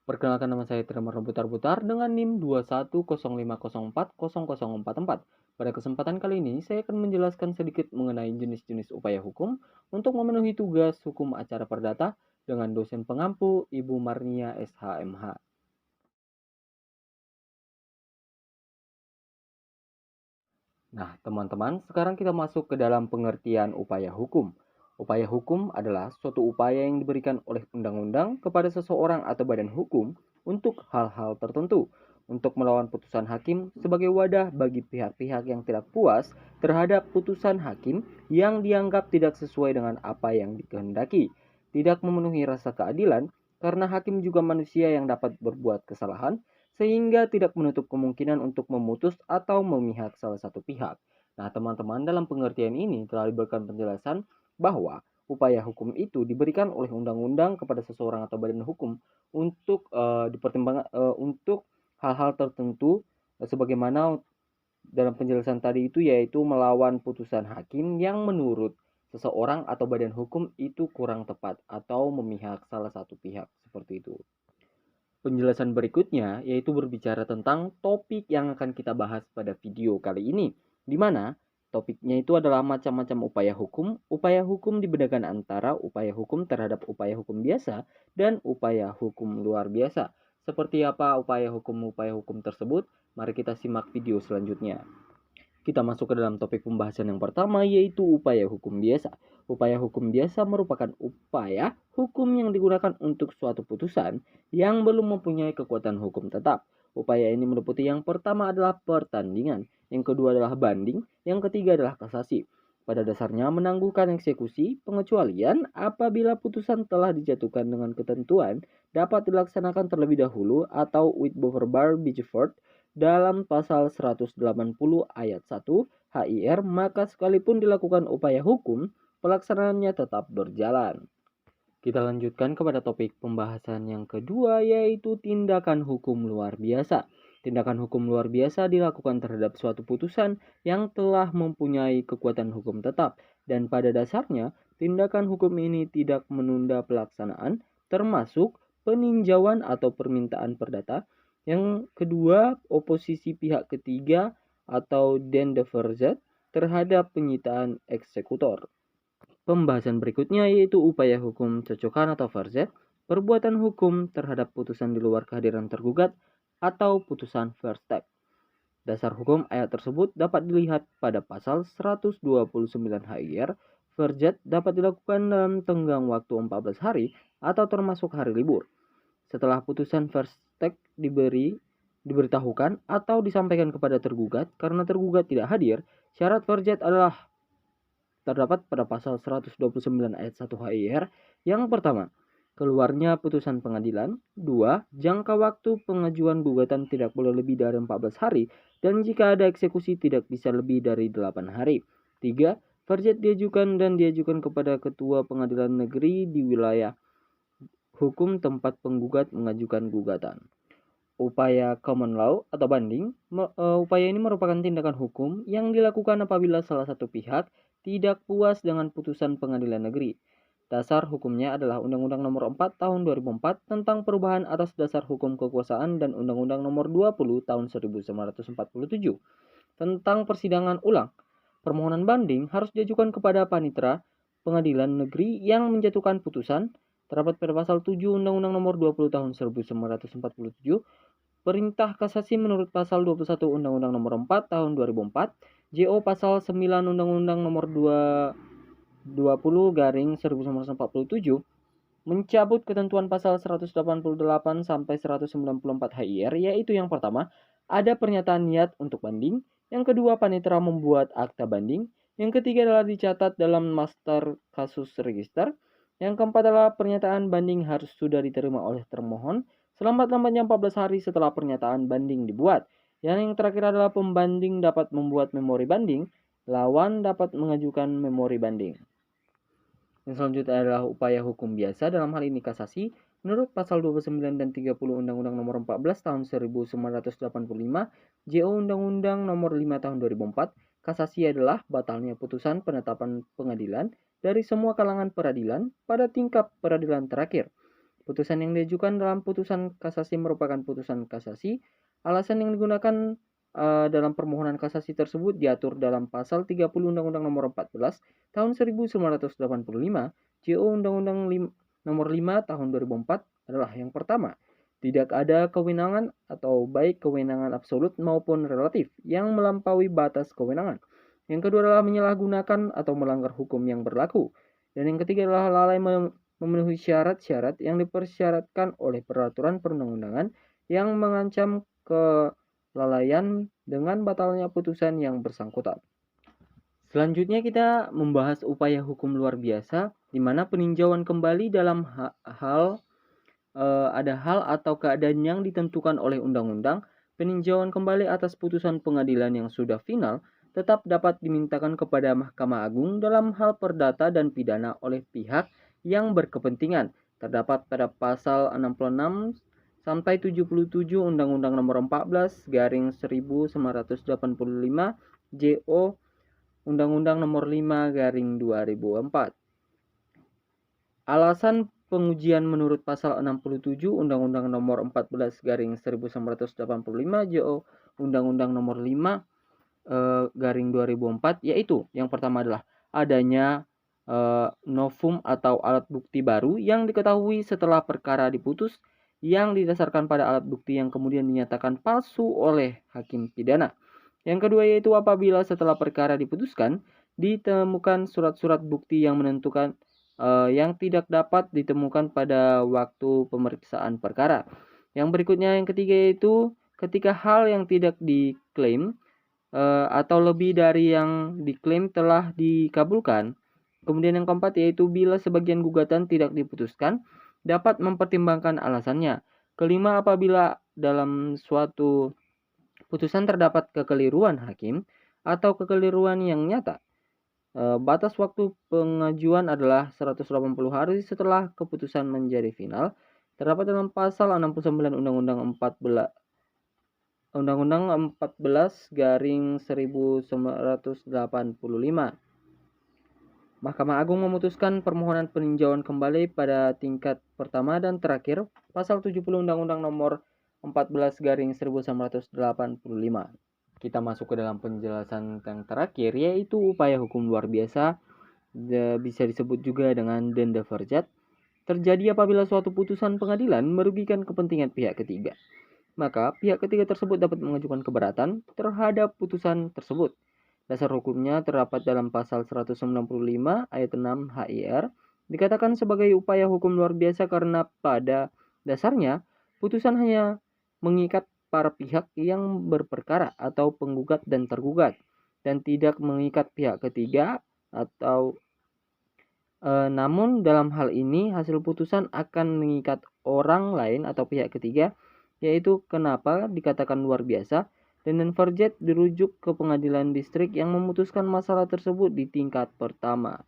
Perkenalkan, nama saya Tremor Butar-Butar dengan NIM 21050400044. Pada kesempatan kali ini, saya akan menjelaskan sedikit mengenai jenis-jenis upaya hukum untuk memenuhi tugas hukum acara perdata dengan dosen pengampu Ibu Marnia SHMH. Nah, teman-teman, sekarang kita masuk ke dalam pengertian upaya hukum. Upaya hukum adalah suatu upaya yang diberikan oleh undang-undang kepada seseorang atau badan hukum untuk hal-hal tertentu, untuk melawan putusan hakim sebagai wadah bagi pihak-pihak yang tidak puas terhadap putusan hakim yang dianggap tidak sesuai dengan apa yang dikehendaki, tidak memenuhi rasa keadilan, karena hakim juga manusia yang dapat berbuat kesalahan, sehingga tidak menutup kemungkinan untuk memutus atau memihak salah satu pihak. Nah, teman-teman, dalam pengertian ini telah diberikan penjelasan bahwa upaya hukum itu diberikan oleh undang-undang kepada seseorang atau badan hukum untuk dipertimbangkan untuk hal-hal tertentu, sebagaimana dalam penjelasan tadi itu, yaitu melawan putusan hakim yang menurut seseorang atau badan hukum itu kurang tepat atau memihak salah satu pihak, seperti itu. Penjelasan berikutnya yaitu berbicara tentang topik yang akan kita bahas pada video kali ini, di mana topiknya itu adalah macam-macam upaya hukum dibedakan antara upaya hukum terhadap upaya hukum biasa dan upaya hukum luar biasa. Seperti apa upaya hukum tersebut? Mari kita simak video selanjutnya. Kita masuk ke dalam topik pembahasan yang pertama, yaitu upaya hukum biasa. Upaya hukum biasa merupakan upaya hukum yang digunakan untuk suatu putusan yang belum mempunyai kekuatan hukum tetap. Upaya ini meliputi yang pertama adalah pertandingan, yang kedua adalah banding, yang ketiga adalah kasasi. Pada dasarnya menangguhkan eksekusi, pengecualian apabila putusan telah dijatuhkan dengan ketentuan dapat dilaksanakan terlebih dahulu atau with bar Bijford dalam pasal 180 ayat 1 HIR, maka sekalipun dilakukan upaya hukum, pelaksanaannya tetap berjalan. Kita lanjutkan kepada topik pembahasan yang kedua, yaitu tindakan hukum luar biasa. Tindakan hukum luar biasa dilakukan terhadap suatu putusan yang telah mempunyai kekuatan hukum tetap, dan pada dasarnya tindakan hukum ini tidak menunda pelaksanaan, termasuk peninjauan atau permintaan perdata. Yang kedua, oposisi pihak ketiga atau den de verzet terhadap penyitaan eksekutor. Pembahasan berikutnya yaitu upaya hukum cocokan atau verzet, perbuatan hukum terhadap putusan di luar kehadiran tergugat atau putusan verstek. Dasar hukum ayat tersebut dapat dilihat pada pasal 129 HIR. Verzet dapat dilakukan dalam tenggang waktu 14 hari atau termasuk hari libur. Setelah putusan verstek diberitahukan atau disampaikan kepada tergugat karena tergugat tidak hadir, syarat verzet adalah terdapat pada pasal 129 ayat 1 HIR. Yang pertama, keluarnya putusan pengadilan. 2. Jangka waktu pengajuan gugatan tidak boleh lebih dari 14 hari dan jika ada eksekusi tidak bisa lebih dari 8 hari. 3. Verzet diajukan dan diajukan kepada ketua pengadilan negeri di wilayah hukum tempat penggugat mengajukan gugatan. Upaya common law atau banding, upaya ini merupakan tindakan hukum yang dilakukan apabila salah satu pihak tidak puas dengan putusan pengadilan negeri. Dasar hukumnya adalah Undang-Undang Nomor 4 Tahun 2004 tentang perubahan atas dasar hukum kekuasaan dan Undang-Undang Nomor 20 Tahun 1947 tentang persidangan ulang. Permohonan banding harus diajukan kepada panitera pengadilan negeri yang menjatuhkan putusan. Terdapat pada pasal 7 Undang-Undang Nomor 20 Tahun 1947. Perintah kasasi menurut pasal 21 Undang-Undang Nomor 4 Tahun 2004, JO pasal 9 Undang-Undang Nomor 20 mencabut ketentuan pasal 188 sampai 194 HIR, yaitu yang pertama, ada pernyataan niat untuk banding, yang kedua panitera membuat akta banding, yang ketiga adalah dicatat dalam master kasus register, yang keempat adalah pernyataan banding harus sudah diterima oleh termohon selambat-lambatnya 14 hari setelah pernyataan banding dibuat. Yang terakhir adalah pembanding dapat membuat memori banding, lawan dapat mengajukan memori banding. Yang selanjutnya adalah upaya hukum biasa, dalam hal ini kasasi. Menurut pasal 29 dan 30 Undang-Undang Nomor 14 Tahun 1985, JO Undang-Undang Nomor 5 Tahun 2004, kasasi adalah batalnya putusan penetapan pengadilan dari semua kalangan peradilan pada tingkat peradilan terakhir. Putusan yang diajukan dalam putusan kasasi merupakan putusan kasasi. Alasan yang digunakan dalam permohonan kasasi tersebut diatur dalam pasal 30 Undang-Undang Nomor 14 Tahun 1985, JO Undang-Undang Nomor 5 Tahun 2004 adalah yang pertama. Tidak ada kewenangan atau baik kewenangan absolut maupun relatif yang melampaui batas kewenangan. Yang kedua adalah menyalahgunakan atau melanggar hukum yang berlaku. Dan yang ketiga adalah lalai memenuhi syarat-syarat yang dipersyaratkan oleh peraturan perundang-undangan yang mengancam kelalaian dengan batalnya putusan yang bersangkutan. Selanjutnya kita membahas upaya hukum luar biasa, di mana peninjauan kembali dalam ada hal atau keadaan yang ditentukan oleh undang-undang. Peninjauan kembali atas putusan pengadilan yang sudah final tetap dapat dimintakan kepada Mahkamah Agung dalam hal perdata dan pidana oleh pihak yang berkepentingan. Terdapat pada pasal 66 sampai 77 Undang-Undang Nomor 14 garing 1985 JO Undang-Undang Nomor 5 garing 2004. Alasan pengujian menurut pasal 67 Undang-Undang Nomor 14 garing 1985 JO Undang-Undang Nomor 5 garing 2004, yaitu yang pertama adalah adanya novum atau alat bukti baru yang diketahui setelah perkara diputus yang didasarkan pada alat bukti yang kemudian dinyatakan palsu oleh hakim pidana. Yang kedua yaitu apabila setelah perkara diputuskan ditemukan surat-surat bukti yang menentukan yang tidak dapat ditemukan pada waktu pemeriksaan perkara. Yang berikutnya yang ketiga yaitu ketika hal yang tidak diklaim atau lebih dari yang diklaim telah dikabulkan. Kemudian yang keempat yaitu bila sebagian gugatan tidak diputuskan, dapat mempertimbangkan alasannya. Kelima, apabila dalam suatu putusan terdapat kekeliruan hakim atau kekeliruan yang nyata. Batas waktu pengajuan adalah 180 hari setelah keputusan menjadi final. Terdapat dalam pasal 69 Undang-Undang 14 garing 1985. Mahkamah Agung memutuskan permohonan peninjauan kembali pada tingkat pertama dan terakhir pasal 70 Undang-Undang Nomor 14 garing 1985. Kita masuk ke dalam penjelasan yang terakhir yaitu upaya hukum luar biasa, bisa disebut juga dengan denda farjat, terjadi apabila suatu putusan pengadilan merugikan kepentingan pihak ketiga. Maka pihak ketiga tersebut dapat mengajukan keberatan terhadap putusan tersebut. Dasar hukumnya terdapat dalam pasal 195 ayat 6 HIR, dikatakan sebagai upaya hukum luar biasa karena pada dasarnya putusan hanya mengikat para pihak yang berperkara atau penggugat dan tergugat dan tidak mengikat pihak ketiga atau namun dalam hal ini hasil putusan akan mengikat orang lain atau pihak ketiga, yaitu kenapa dikatakan luar biasa dan farjat dirujuk ke pengadilan distrik yang memutuskan masalah tersebut di tingkat pertama.